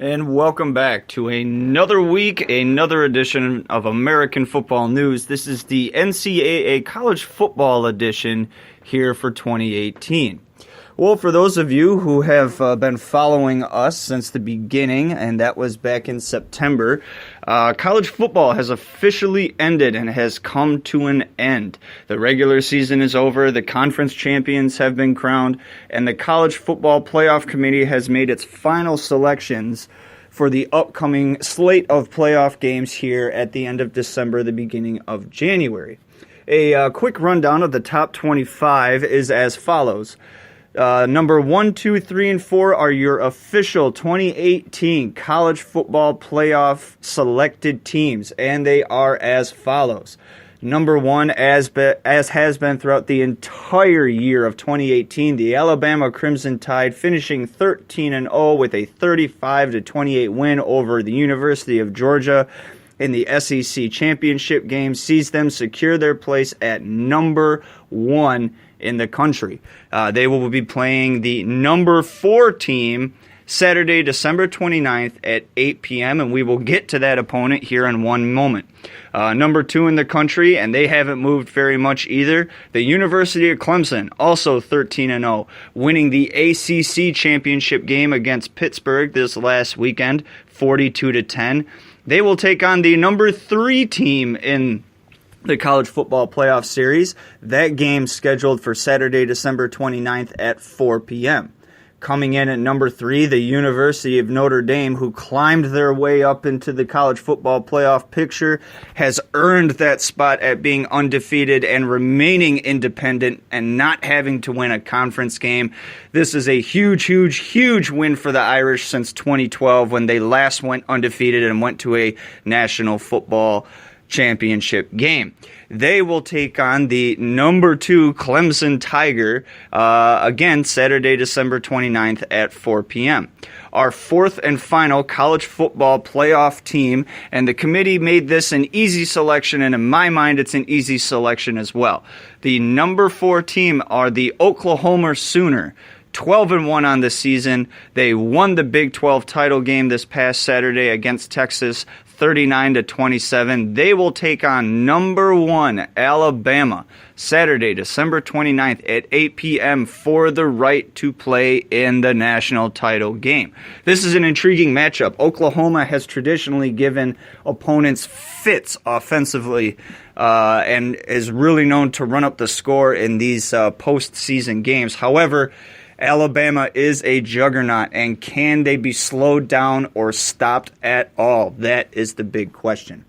And welcome back to another week, another edition of American Football News. This is the NCAA College Football edition here for 2018. Well, for those of you who have been following us since the beginning, and that was back in September, college football has officially ended and has come to an end. The regular season is over, the conference champions have been crowned, and the College Football Playoff Committee has made its final selections for the upcoming slate of playoff games here at the end of December, the beginning of January. A quick rundown of the top 25 is as follows. Number 1, 2, 3, and 4 are your official 2018 college football playoff selected teams, and they are as follows. Number 1, as has been throughout the entire year of 2018, the Alabama Crimson Tide finishing 13-0 with a 35-28 win over the University of Georgia in the SEC Championship game, sees them secure their place at number 1 in the country. They will be playing the number 4 team Saturday, December 29th at 8 p.m., and we will get to that opponent here in one moment. Number 2 in the country, and they haven't moved very much either, the University of Clemson, also 13-0, winning the ACC Championship game against Pittsburgh this last weekend, 42-10. They will take on the number 3 team in the College Football Playoff Series. That game scheduled for Saturday, December 29th at 4 p.m. Coming in at number 3, the University of Notre Dame, who climbed their way up into the College Football Playoff picture, has earned that spot at being undefeated and remaining independent and not having to win a conference game. This is a huge, huge, huge win for the Irish since 2012 when they last went undefeated and went to a National Football Championship game. They will take on the number 2 Clemson Tiger again Saturday, December 29th at 4 p.m. Our 4th and final college football playoff team, and the committee made this an easy selection, and in my mind it's an easy selection as well. The number 4 team are the Oklahoma Sooner. 12-1 on the season. They won the Big 12 title game this past Saturday against Texas, 39-27. They will take on number 1 Alabama Saturday, December 29th at 8 p.m. for the right to play in the national title game. This is an intriguing matchup. Oklahoma has traditionally given opponents fits offensively and is really known to run up the score in these postseason games. However, Alabama is a juggernaut, and can they be slowed down or stopped at all? That is the big question.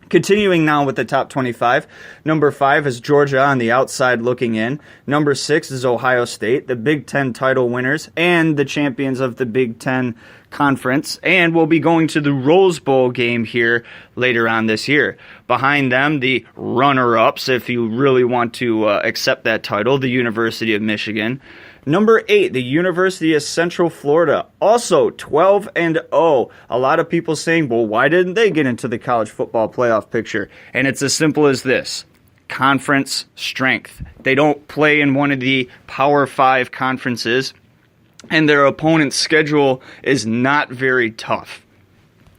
Continuing now with the top 25, number 5 is Georgia on the outside looking in. Number 6 is Ohio State, the Big Ten title winners and the champions of the Big Ten Conference, and will be going to the Rose Bowl game here later on this year. Behind them, the runner-ups, if you really want to accept that title, the University of Michigan. Number 8, the University of Central Florida, also 12-0. A lot of people saying, well, why didn't they get into the college football playoff picture? And it's as simple as this. Conference strength. They don't play in one of the Power 5 conferences, and their opponent's schedule is not very tough.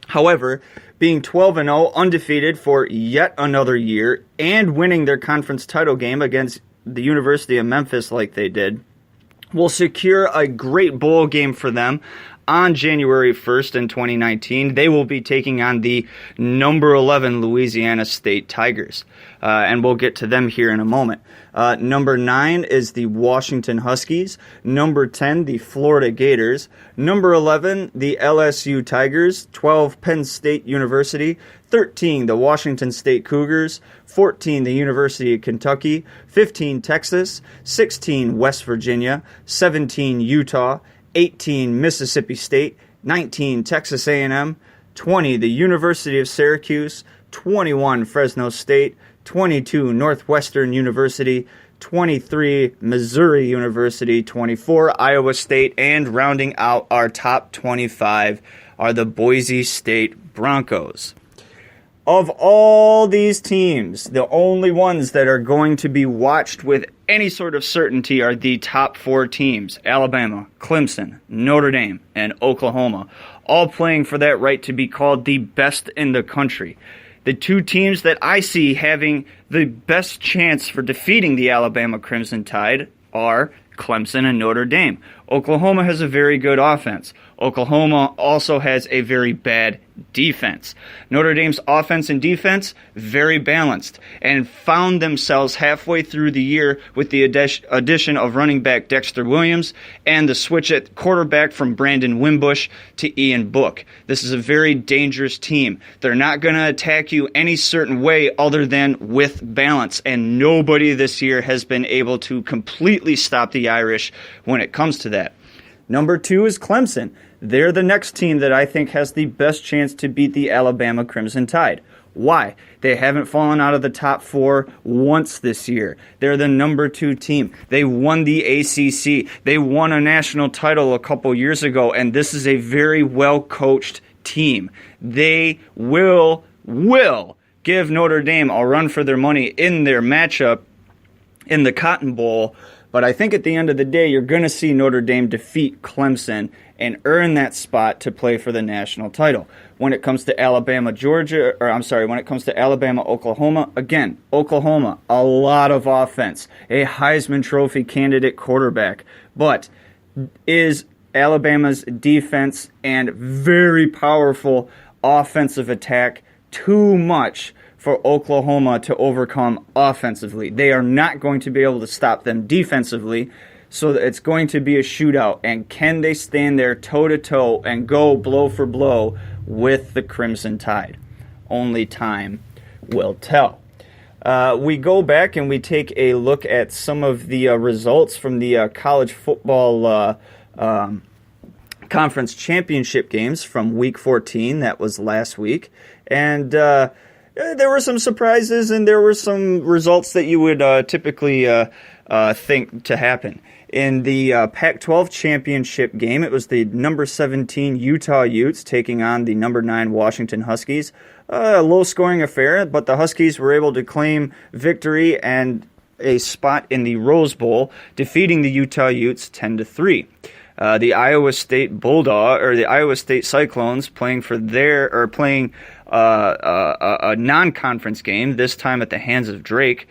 However, being 12-0, undefeated for yet another year, and winning their conference title game against the University of Memphis like they did, will secure a great bowl game for them on January 1st in 2019. They will be taking on the number 11 Louisiana State Tigers, and we'll get to them here in a moment. Number 9 is the Washington Huskies. Number 10, the Florida Gators. Number 11, the LSU Tigers. 12, Penn State University. 13, the Washington State Cougars. 14, the University of Kentucky. 15, Texas. 16, West Virginia. 17, Utah. 18, Mississippi State. 19, Texas A&M. 20, the University of Syracuse. 21, Fresno State. 22, Northwestern University. 23, Missouri University. 24, Iowa State. And rounding out our top 25 are the Boise State Broncos. Of all these teams, the only ones that are going to be watched with any sort of certainty are the top 4 teams: Alabama, Clemson, Notre Dame, and Oklahoma, all playing for that right to be called the best in the country. The 2 teams that I see having the best chance for defeating the Alabama Crimson Tide are Clemson and Notre Dame. Oklahoma has a very good offense. Oklahoma also has a very bad defense. Notre Dame's offense and defense, very balanced, and found themselves halfway through the year with the addition of running back Dexter Williams and the switch at quarterback from Brandon Wimbush to Ian Book. This is a very dangerous team. They're not going to attack you any certain way other than with balance, and nobody this year has been able to completely stop the Irish when it comes to that. Number 2 is Clemson. They're the next team that I think has the best chance to beat the Alabama Crimson Tide. Why? They haven't fallen out of the top 4 once this year. They're the number 2 team. They won the ACC. They won a national title a couple years ago, and this is a very well-coached team. They will give Notre Dame a run for their money in their matchup in the Cotton Bowl. But I think at the end of the day, you're going to see Notre Dame defeat Clemson and earn that spot to play for the national title. When it comes to Alabama, when it comes to Alabama, Oklahoma, again, Oklahoma, a lot of offense, a Heisman Trophy candidate quarterback. But is Alabama's defense and very powerful offensive attack too much for Oklahoma to overcome offensively? They are not going to be able to stop them defensively, so it's going to be a shootout. And can they stand there toe-to-toe and go blow for blow with the Crimson Tide? Only time will tell. We go back and we take a look at some of the results from the college football Conference Championship games from Week 14. That was last week. And there were some surprises, and there were some results that you would typically think to happen. In the Pac-12 championship game, it was the number 17 Utah Utes taking on the number 9 Washington Huskies. A low-scoring affair, but the Huskies were able to claim victory and a spot in the Rose Bowl, defeating the Utah Utes 10-3. The Iowa State Iowa State Cyclones playing a non-conference game, this time at the hands of Drake.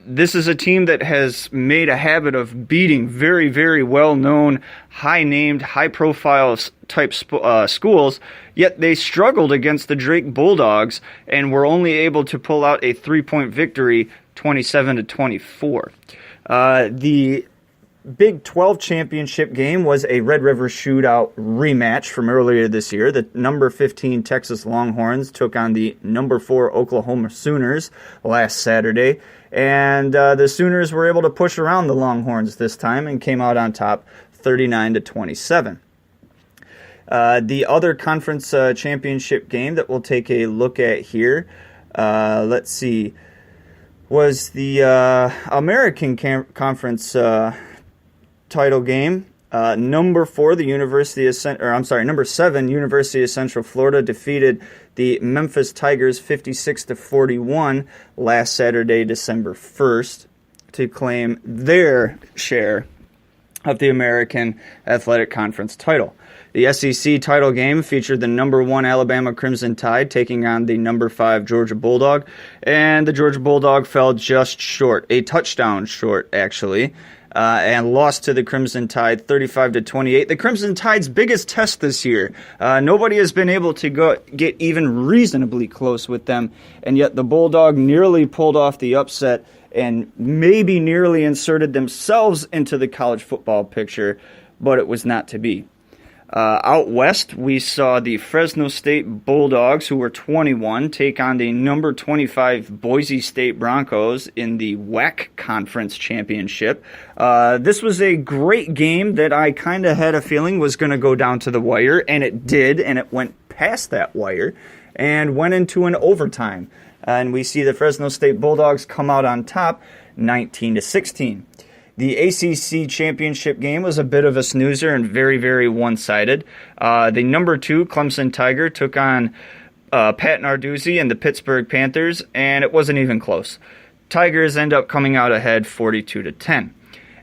This is a team that has made a habit of beating very, very well-known, high-named, high-profile type schools, yet they struggled against the Drake Bulldogs and were only able to pull out a 3-point victory, 27-24. The Big 12 championship game was a Red River Shootout rematch from earlier this year. The number 15 Texas Longhorns took on the number 4 Oklahoma Sooners last Saturday, and the Sooners were able to push around the Longhorns this time and came out on top 39-27. The other conference championship game that we'll take a look at here, was the American Conference title game. Number 7 University of Central Florida defeated the Memphis Tigers 56-41 last Saturday, December 1st, to claim their share of the American Athletic Conference title. The SEC title game featured the number 1 Alabama Crimson Tide taking on the number 5 Georgia Bulldog, and the Georgia Bulldog fell just short, a touchdown short actually, and lost to the Crimson Tide 35-28. The Crimson Tide's biggest test this year. Nobody has been able to get even reasonably close with them, and yet the Bulldog nearly pulled off the upset and maybe nearly inserted themselves into the college football picture, but it was not to be. Out west, we saw the Fresno State Bulldogs, who were 21, take on the number 25 Boise State Broncos in the WAC Conference Championship. This was a great game that I kind of had a feeling was going to go down to the wire, and it did, and it went past that wire and went into an overtime. And we see the Fresno State Bulldogs come out on top 19-16. The ACC championship game was a bit of a snoozer and very, very one-sided. The number 2 Clemson Tiger took on Pat Narduzzi and the Pittsburgh Panthers, and it wasn't even close. Tigers end up coming out ahead 42-10.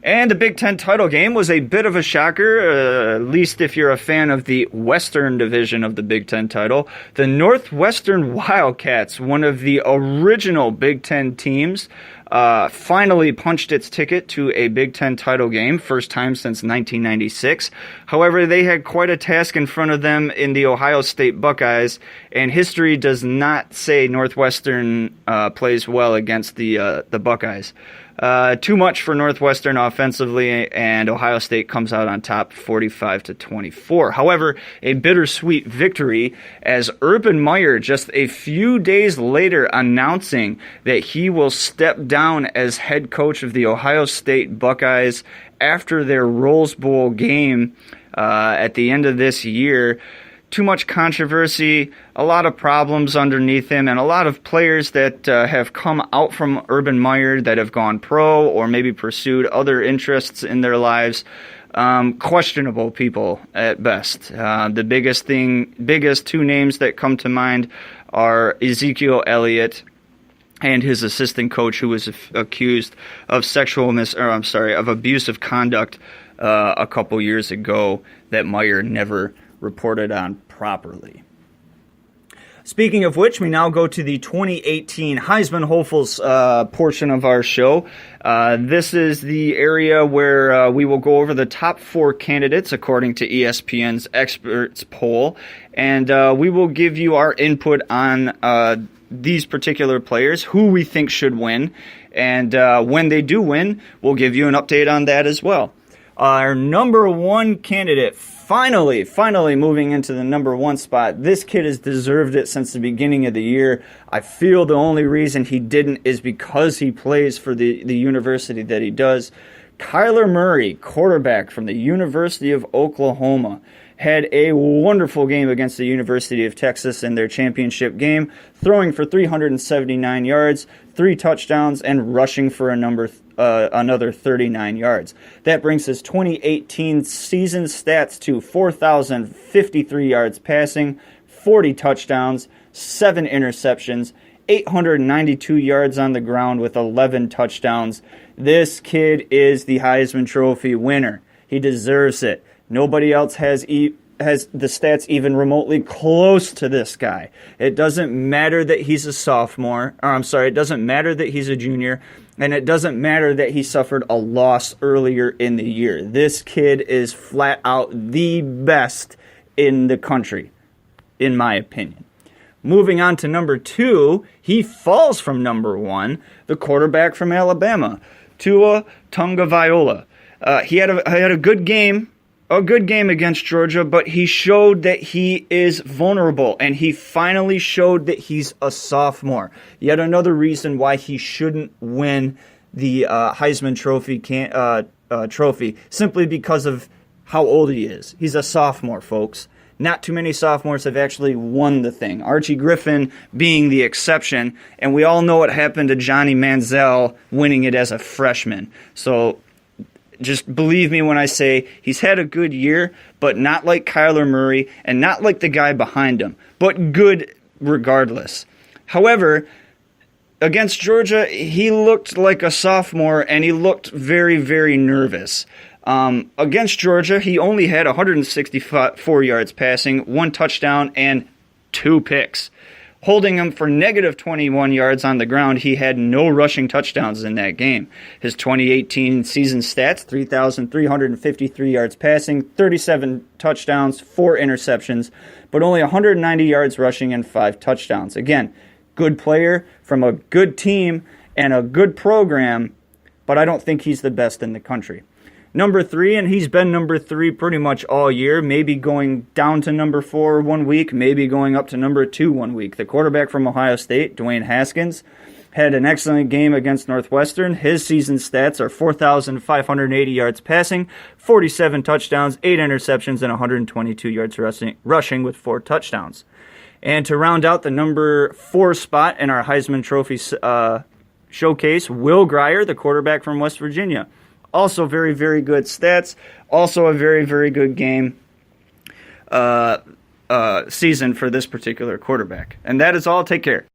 And the Big Ten title game was a bit of a shocker, at least if you're a fan of the Western division of the Big Ten title. The Northwestern Wildcats, one of the original Big Ten teams, finally punched its ticket to a Big Ten title game, first time since 1996. However, they had quite a task in front of them in the Ohio State Buckeyes, and history does not say Northwestern plays well against the Buckeyes. Too much for Northwestern offensively, and Ohio State comes out on top 45-24. However, a bittersweet victory as Urban Meyer just a few days later announcing that he will step down as head coach of the Ohio State Buckeyes after their Rose Bowl game at the end of this year. Too much controversy, a lot of problems underneath him, and a lot of players that have come out from Urban Meyer that have gone pro or maybe pursued other interests in their lives. Questionable people at best. The biggest two names that come to mind are Ezekiel Elliott and his assistant coach, who was accused of of abusive conduct a couple years ago that Meyer never reported on properly. Speaking of which, we now go to the 2018 Heisman Hopefuls portion of our show. This is the area where we will go over the top 4 candidates according to ESPN's experts poll, and we will give you our input on these particular players, who we think should win, and when they do win, we'll give you an update on that as well. Our number 1 candidate, finally moving into the number 1 spot. This kid has deserved it since the beginning of the year. I feel the only reason he didn't is because he plays for the university that he does. Kyler Murray, quarterback from the University of Oklahoma, had a wonderful game against the University of Texas in their championship game, throwing for 379 yards, 3 touchdowns, and rushing for another 39 yards. That brings his 2018 season stats to 4,053 yards passing, 40 touchdowns, 7 interceptions, 892 yards on the ground with 11 touchdowns. This kid is the Heisman Trophy winner. He deserves it. Nobody else has the stats even remotely close to this guy. It doesn't matter that he's a sophomore, it doesn't matter that he's a junior, and it doesn't matter that he suffered a loss earlier in the year. This kid is flat out the best in the country, in my opinion. Moving on to number 2, he falls from number 1, the quarterback from Alabama, Tua Tagovailoa. He had a good game. A good game against Georgia, but he showed that he is vulnerable, and he finally showed that he's a sophomore. Yet another reason why he shouldn't win the Heisman trophy, simply because of how old he is. He's a sophomore, folks. Not too many sophomores have actually won the thing. Archie Griffin being the exception, and we all know what happened to Johnny Manziel winning it as a freshman. So just believe me when I say he's had a good year, but not like Kyler Murray and not like the guy behind him, but good regardless. However, against Georgia, he looked like a sophomore and he looked very, very nervous. Against Georgia, he only had 164 yards passing, 1 touchdown, and 2 picks. Holding him for negative 21 yards on the ground, he had no rushing touchdowns in that game. His 2018 season stats, 3,353 yards passing, 37 touchdowns, 4 interceptions, but only 190 yards rushing and 5 touchdowns. Again, good player from a good team and a good program, but I don't think he's the best in the country. Number 3, and he's been number 3 pretty much all year, maybe going down to number 4 one week, maybe going up to number 2 one week. The quarterback from Ohio State, Dwayne Haskins, had an excellent game against Northwestern. His season stats are 4,580 yards passing, 47 touchdowns, 8 interceptions, and 122 yards rushing with 4 touchdowns. And to round out the number 4 spot in our Heisman Trophy showcase, Will Grier, the quarterback from West Virginia. Also very, very good stats. Also a very, very good game. season for this particular quarterback. And that is all. Take care.